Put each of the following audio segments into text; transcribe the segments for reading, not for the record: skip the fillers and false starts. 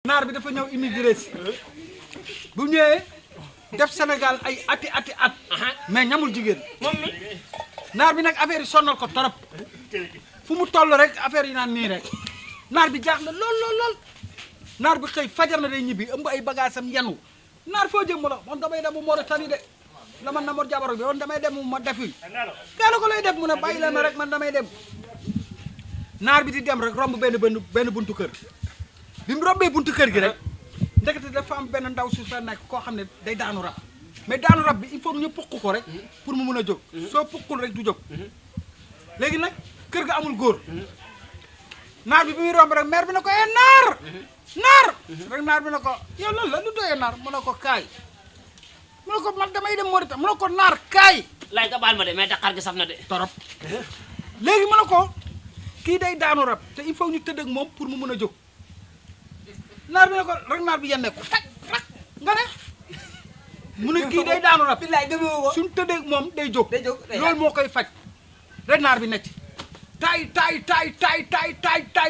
naar bi dafa ñëw immigré si bu ñëwee def Sénégal ay ati at mais ñamul jigéen moom mi naar bi nag affaire yi sonnal ko torop fu mu toll rek affaire yi naan nii rek naar bi jaaxle lool naar bi xëy fajar na day ñibbi ëmb ay bagaasam yenu naar foo jëm mu la man damay dem mu Mauritanie de la man na mor jabaro bi woon damay dem mu ma defi kenn ko lay def mu ne bàyyi leen ma rek man damay dem naar bi di dem rek romb benn buntu kër bi mu rombee buntu kër gi rek ndekete dafa am benn ndaw su fa nekk koo xam ne day daanu rab mais daanu rab bi il faut ñu pukk ko rek pour mu mun a jóg soo pukkul rek du jóg léegi nag kër ga amul góor naar bi muy romb rek maire bi ne ko naar rek naar bi ne ko yow lan la lu doyee naar mu ne ko kaay mu ne ko man damay dem Mauritanie mu ne ko naar kaay laay nga baal ma de mais Dakar gi saf na de torop léegi mu ne ko kii day daanu rab te il faut ñu tëdd ak moom pour mu mun a jóg naar bi ne ko rek naar bi yenne ko tak rak nga ne mu ne kii day daanu rab billaay gëmoo ko suñu tëddee ak moom day jóg loolu moo koy faj rek naar bi necc taay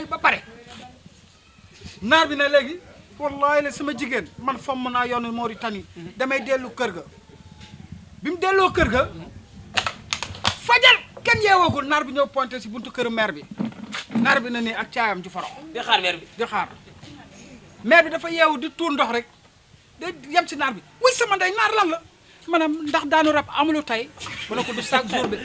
ba pare naar bi ne léegi wallahi la sama jigéen man fomm naa yoonu Mauritanie damay dellu kër ga bi mu delloo kër ga fajal kenn yeewoogul naar bi ñëw pointé si buntu kër maire bi naar bi na nii ak caayam ju faro di xaar weer bi di xaar maire bi dafa yeewu di tuur ndox rek day yem si naar bi wuy sama ndey naar lan la maanaam ndax daanu rab amulu tey mu ne ko du chaque jour bi